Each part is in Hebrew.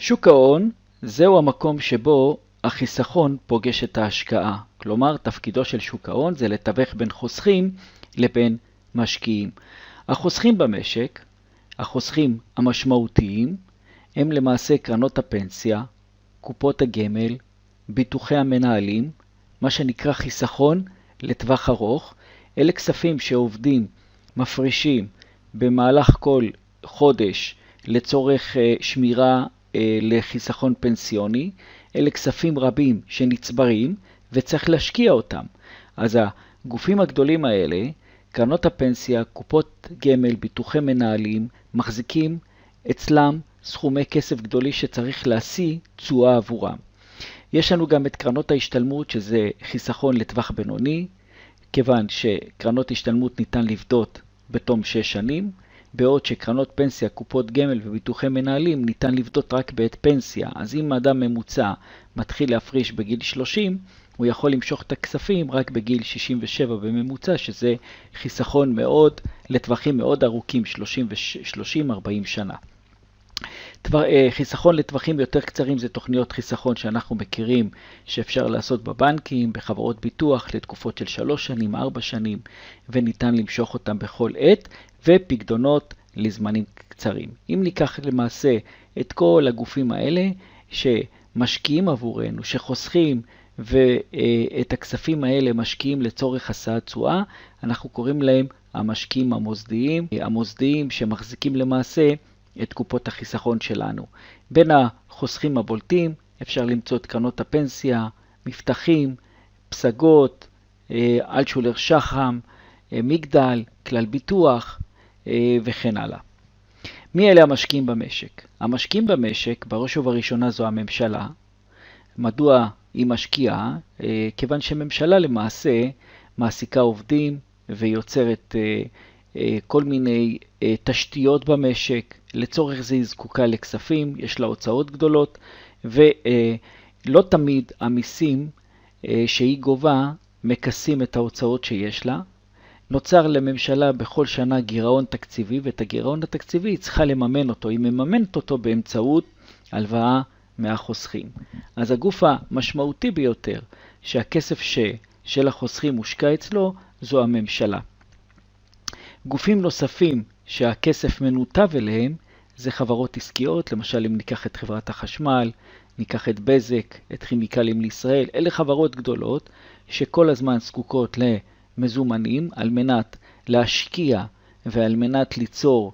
שוק ההון זהו המקום שבו החיסכון פוגש את ההשקעה. כלומר, תפקידו של שוק ההון זה לתווך בין חוסכים לבין משקיעים. החוסכים במשק, החוסכים המשמעותיים, הם למעשה קרנות הפנסיה, קופות הגמל, ביטוחי המנהלים, מה שנקרא חיסכון לטווח ארוך. אלה כספים שעובדים מפרישים במהלך כל חודש לצורך שמירה לחיסכון פנסיוני. אלה כספים רבים שנצברים וצריך להשקיע אותם. אז הגופים הגדולים האלה, קרנות הפנסיה, קופות גמל, ביטוחי מנהלים, מחזיקים אצלם סכומי כסף גדולי שצריך להשיא תשואה עבורם. יש לנו גם את קרנות ההשתלמות, שזה חיסכון לטווח בינוני, כיוון שקרנות השתלמות ניתן לפדות בתום 6 שנים, בעוד שקרנות פנסיה, קופות גמל וביטוחי מנהלים ניתן לפדות רק בעת פנסיה. אז אם אדם ממוצע מתחיל להפריש בגיל 30, הוא יכול למשוך את הכספים רק בגיל 67 בממוצע, שזה חיסכון מאוד, לטווחים מאוד ארוכים, 30-40 שנה. חיסכון לטווחים יותר קצרים זה תוכניות חיסכון שאנחנו מכירים שאפשר לעשות בבנקים, בחברות ביטוח לתקופות של 3 שנים, 4 שנים, וניתן למשוך אותם בכל עת, ופקדונות לזמנים קצרים. אם ניקח למעשה את כל הגופים האלה שמשקיעים עבורנו, שחוסכים ואת הכספים האלה משקיעים לצורך השאת תשואה, אנחנו קוראים להם המשקיעים המוסדיים שמחזיקים למעשה את קופות החיסכון שלנו. בין החוסכים הבולטים אפשר למצוא את קרנות הפנסיה, מבטחים, פסגות, אלטשולר שחם, מגדל, כלל ביטוח וכן הלאה. מי אלה המשקיעים במשק? המשקיעים במשק בראש ובראשונה זו הממשלה. מדוע היא משקיעה? כיוון שממשלה למעשה מעסיקה עובדים ויוצרת כל מיני תשתיות במשק. לצורך זה היא זקוקה לכספים, יש לה הוצאות גדולות, ולא תמיד המיסים שהיא גובה מכסים את ההוצאות שיש לה. נוצר לממשלה בכל שנה גירעון תקציבי, ואת הגירעון התקציבי היא צריכה לממן אותו. היא מממנת אותו באמצעות הלוואה מהחוסכים. אז הגוף המשמעותי ביותר שהכסף של החוסכים מושקע אצלו זו הממשלה. גופים נוספים שהכסף מנותב אליהם זה חברות עסקיות, למשל אם ניקח את חברת החשמל, ניקח את בזק, את כימיקלים לישראל, אלה חברות גדולות שכל הזמן זקוקות למזומנים על מנת להשקיע ועל מנת ליצור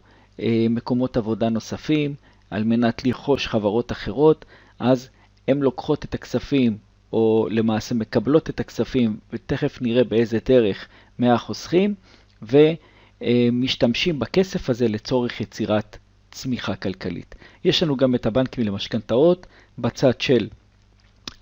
מקומות עבודה נוספים, על מנת לרכוש חברות אחרות. אז הן לוקחות את הכספים או למעשה מקבלות את הכספים, ותכף נראה באיזה דרך מהחוסכים, ומשתמשים בכסף הזה לצורך יצירת צמיחה כלכלית. יש לנו גם את הבנקים למשכנתאות בצד של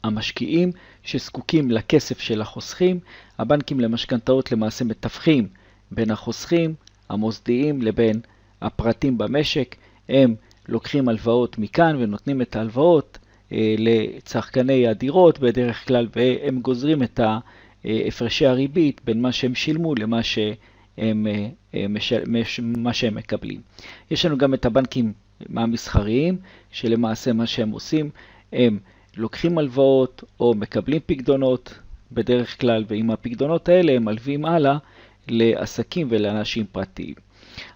המשקיעים שזקוקים לכסף של החוסכים. הבנקים למשכנתאות למעשה מתווכים בין החוסכים המוסדיים לבין הפרטים במשק. הם לוקחים הלוואות מכאן ונותנים את ההלוואות לצרכני הדירות בדרך כלל, והם גוזרים את הפרשי הריבית בין מה שהם שילמו למה שהם מקבלים. יש לנו גם את הבנקים המסחריים שלמעשה מה שהם עושים, הם לוקחים הלוואות או מקבלים פקדונות בדרך כלל, ועם הפקדונות האלה הם מלווים הלאה לעסקים ולאנשים פרטיים.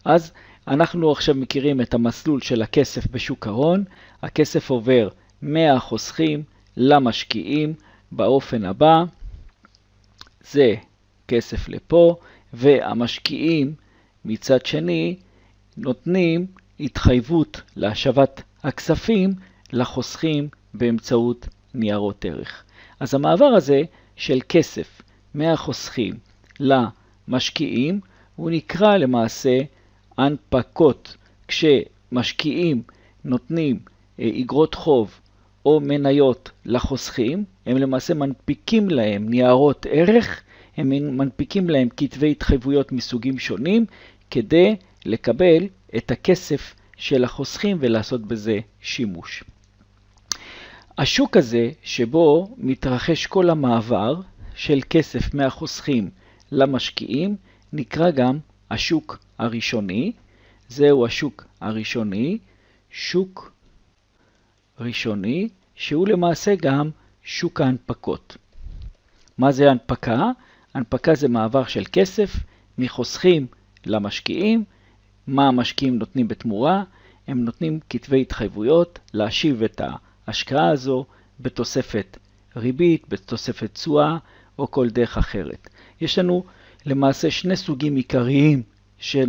אז אנחנו עכשיו מכירים את המסלול של הכסף בשוק ההון. הכסף עובר מהחוסכים למשקיעים באופן הבא. זה כסף לפה, והמשקיעים מצד שני נותנים התחייבות להשבת הכספים לחוסכים באמצעות ניירות ערך. אז המעבר הזה של כסף מהחוסכים למשקיעים הוא נקרא למעשה הנפקות. כשמשקיעים נותנים אגרות חוב או מניות לחוסכים, הם למעשה מנפיקים להם ניירות ערך, הם מנפיקים להם כתבי התחייבויות מסוגים שונים כדי לקבל את הכסף של החוסכים ולעשות בזה שימוש. השוק הזה שבו מתרחש כל המעבר של כסף מהחוסכים למשקיעים נקרא גם השוק הראשוני. זהו השוק הראשוני, שוק ראשוני, שהוא למעשה גם שוק ההנפקות. מה זה הנפקה? הנפקה זה מעבר של כסף מחוסכים למשקיעים. מה המשקיעים נותנים בתמורה? הם נותנים כתבי התחייבויות להשיב את ההשקעה הזו בתוספת ריבית, בתוספת תשואה או כל דרך אחרת. יש לנו למעשה שני סוגים עיקריים של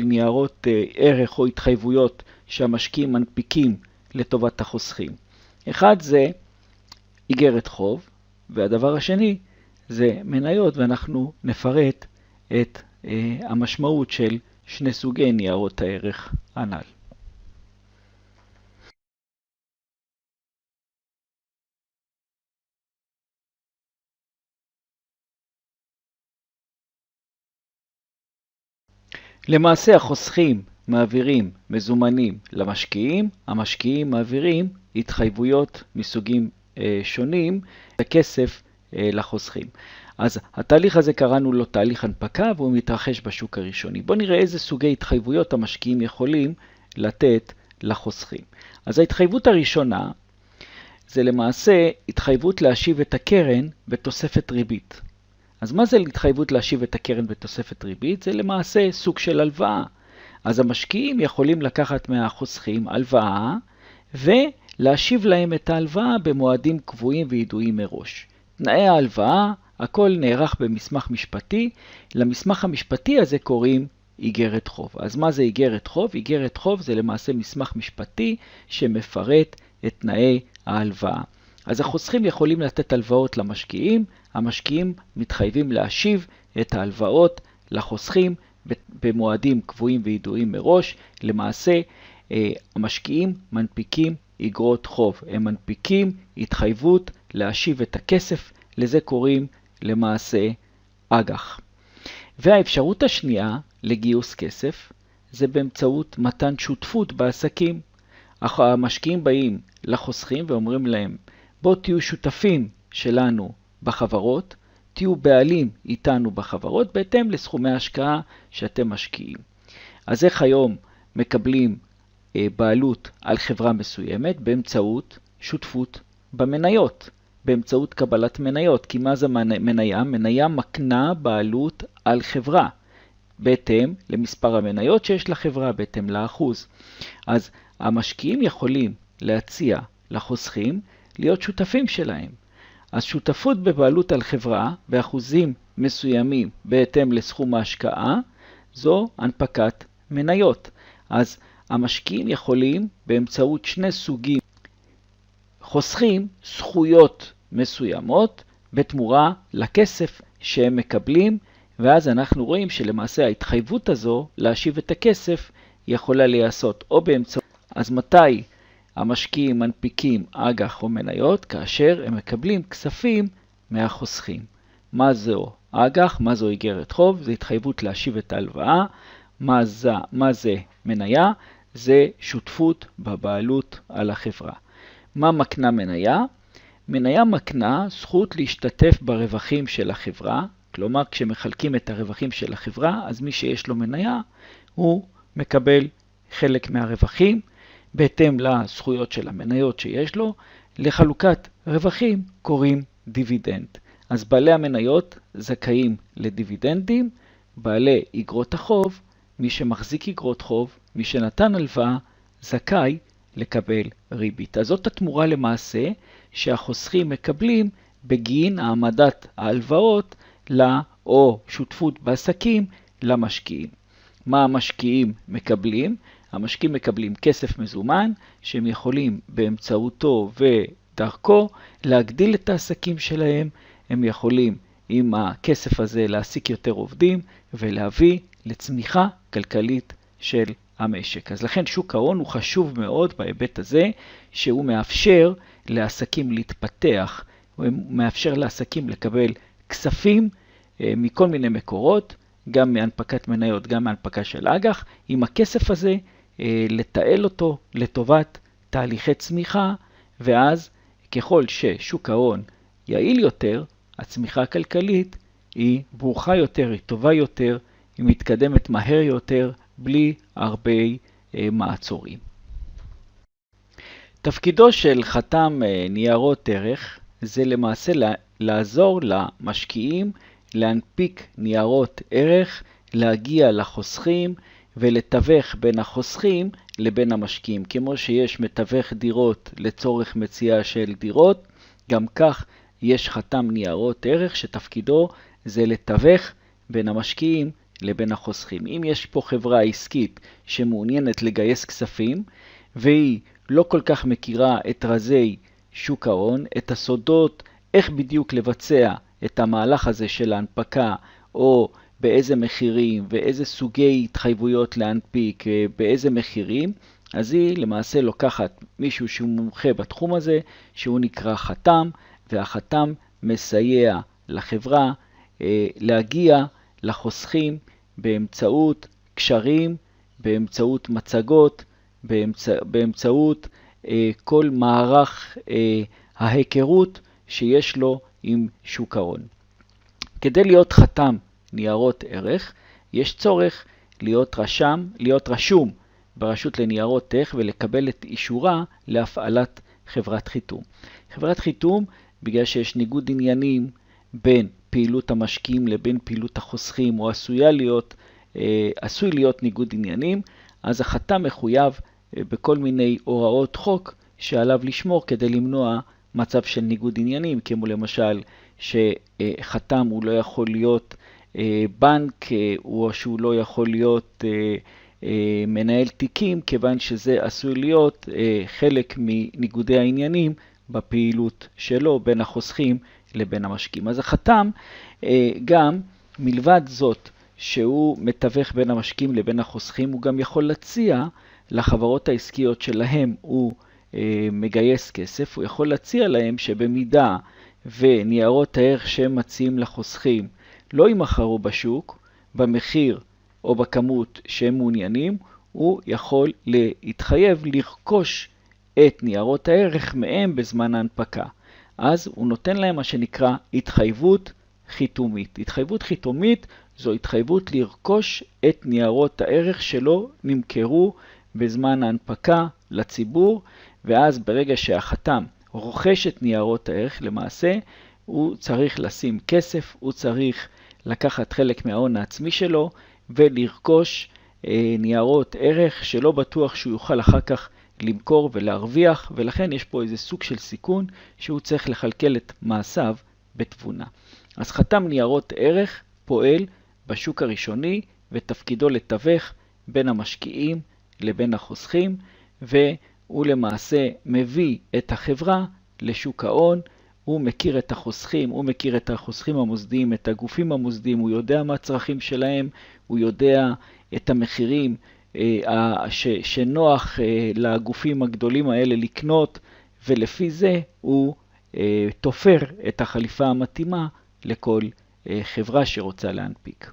ניירות ערך או התחייבויות שהמשקיעים מנפיקים לטובת החוסכים. אחד זה איגרת חוב, והדבר השני זה מניות, ואנחנו נפרט את המשמעות של שני סוגי ניירות הערך הנ"ל. למעשה החוסכים מעבירים מזומנים למשקיעים, המשקיעים מעבירים התחייבויות מסוגים שונים, הכסף לחוסכים. אז התהליך הזה קראנו לו תהליך הנפקה, והוא מתרחש בשוק הראשוני. בואו נראה איזה סוגי התחייבויות המשקיעים יכולים לתת לחוסכים. אז ההתחייבות הראשונה זה למעשה התחייבות להשיב את הקרן בתוספת ריבית. אז מה זה התחייבות להשיב את הקרן בתוספת ריבית? זה למעשה סוג של הלוואה. אז המשקיעים יכולים לקחת מהחוסכים הלוואה ולהשיב להם את ההלוואה במועדים קבועים וידועים מראש. תנאי ההלוואה, הכל נערך במסמך משפטי. למסמך המשפטי הזה קוראים איגרת חוב. אז מה זה איגרת חוב? איגרת חוב זה למעשה מסמך משפטי שמפרט את תנאי ההלוואה. אז החוסכים יכולים לתת הלוואות למשקיעים, המשקיעים מתחייבים להשיב את ההלוואות לחוסכים במועדים קבועים וידועים מראש. למעשה המשקיעים מנפיקים איגרות חוב, הם מנפיקים התחייבות להשיב את הכסף, לזה קוראים למעשה אג"ח. והאפשרות השנייה לגיוס כסף זה באמצעות מתן שותפות בעסקים. המשקיעים באים לחוסכים ואומרים להם, בואו תהיו שותפים שלנו בחברות, תהיו בעלים איתנו בחברות בהתאם לסכומי ההשקעה שאתם משקיעים. אז איך היום מקבלים בעלות על חברה מסוימת? באמצעות שותפות במניות, באמצעות קבלת מניות. כי מה זה מניה? מניה מקנה בעלות על חברה, בהתאם למספר המניות שיש לחברה, בהתאם לאחוז. אז המשקיעים יכולים להציע לחוסכים להיות שותפים שלהם. אז שותפות בבעלות על חברה באחוזים מסוימים בהתאם לסכום ההשקעה, זו הנפקת מניות. אז המשקיעים יכולים באמצעות שני סוגים חוסכים זכויות מסוימות בתמורה לכסף שהם מקבלים, ואז אנחנו רואים שלמעשה ההתחייבות הזו להשיב את הכסף יכולה להיעשות או באמצעות. אז מתי המשקיעים מנפיקים אג"ח או מניות? כאשר הם מקבלים כספים מהחוסכים. מה זו אג"ח? מה זו איגרת חוב? זה התחייבות להשיב את ההלוואה. מה זה מניה? זה שותפות בבעלות על החברה. מה מקנה מניה? מניה מקנה זכות להשתתף ברווחים של החברה. כלומר, כשמחלקים את הרווחים של החברה, אז מי שיש לו מניה, הוא מקבל חלק מהרווחים, בהתאם לזכויות של המניות שיש לו. לחלוקת רווחים קוראים דיבידנד. אז בעלי המניות זכאים לדיבידנדים, בעלי איגרות החוב, מי שמחזיק איגרות חוב, מי שנתן הלוואה, זכאי לקבל ריבית. אז זאת התמורה למעשה שהחוסכים מקבלים בגין העמדת ההלוואות או שותפות בעסקים למשקיעים. מה המשקיעים מקבלים? המשקיעים מקבלים כסף מזומן שהם יכולים באמצעותו ודרכו להגדיל את העסקים שלהם. הם יכולים עם הכסף הזה להעסיק יותר עובדים ולהביא לצמיחה כלכלית של המשק. אז לכן שוק ההון הוא חשוב מאוד בהיבט הזה, שהוא מאפשר לעסקים להתפתח, הוא מאפשר לעסקים לקבל כספים מכל מיני מקורות, גם מהנפקת מניות, גם מהנפקה של אג"ח. עם הכסף הזה לתעל אותו לטובת תהליכי צמיחה, ואז ככל ששוק ההון יעיל יותר, הצמיחה הכלכלית היא ברוכה יותר, היא טובה יותר, היא מתקדמת מהר יותר, בלי הרבה מעצורים. תפקידו של חתם ניירות ערך זה למעשה לעזור למשקיעים להנפיק ניירות ערך, להגיע לחוסכים ולתווך בין החוסכים לבין המשקיעים. כמו שיש מתווך דירות לצורך מציאה של דירות, גם כך יש חתם ניירות ערך שתפקידו זה לתווך בין המשקיעים לבין החוסכים. אם יש פה חברה עסקית שמעוניינת לגייס כספים, והיא לא כל כך מכירה את רזי שוק ההון, את הסודות, איך בדיוק לבצע את המהלך הזה של ההנפקה, או באיזה מחירים ואיזה סוגי התחייבויות להנפיק, באיזה מחירים, אז היא למעשה לוקחת מישהו שהוא מומחה בתחום הזה, שהוא נקרא חתם, והחתם מסייע לחברה להגיע לחוסכים באמצעות קשרים, באמצעות מצגות, באמצעות כל מערך ההיכרות שיש לו עם שוק ההון. כדי להיות חתם ניירות ערך, יש צורך להיות רשום ברשות לניירות ערך ולקבל את אישורה להפעלת חברת חיתום. חברת חיתום, בגלל שיש ניגוד עניינים בין פעילות המשקיעים לבין פעילות החוסכים, או עשוי להיות ניגוד עניינים, אז החתם מחויב בכל מיני הוראות חוק שעליו לשמור כדי למנוע מצב של ניגוד עניינים, כמו למשל שחתם הוא לא יכול להיות בנק, או שהוא לא יכול להיות מנהל תיקים, כיוון שזה עשוי להיות חלק מניגודי העניינים בפעילות שלו בין החוסכים לבין המשקיעים. אז החתם גם מלבד זאת שהוא מתווך בין המשקיעים לבין החוסכים, הוא גם יכול להציע לחברות העסקיות שלהם הוא מגייס כסף, הוא יכול להציע להם שבמידה וניירות הערך שהם מציעים לחוסכים לא יימכרו בשוק, במחיר או בכמות שהם מעוניינים, הוא יכול להתחייב לרכוש את ניירות הערך מהם בזמן ההנפקה. אז הוא נותן להם מה שנקרא התחייבות חיתומית. התחייבות חיתומית זו התחייבות לרכוש את ניירות הערך שלא נמכרו בזמן ההנפקה לציבור, ואז ברגע שהחתם רוכש את ניירות הערך, למעשה הוא צריך לשים כסף, הוא צריך לקחת חלק מההון העצמי שלו ולרכוש ניירות ערך שלא בטוח שהוא יוכל אחר כך למכור ולהרוויח, ולכן יש פה איזה סוג של סיכון שהוא צריך לכלכל את מעשיו בתבונה. אז חתם ניירות ערך פועל בשוק הראשוני ותפקידו לתווך בין המשקיעים לבין החוסכים, והוא למעשה מביא את החברה לשוק ההון. הוא מכיר את החוסכים, הוא מכיר את החוסכים המוסדיים, את הגופים המוסדיים, הוא יודע מה הצרכים שלהם, הוא יודע את המחירים שנוח לגופים הגדולים האלה לקנות, ולפי זה הוא תופר את החליפה המתאימה לכל חברה שרוצה להנפיק.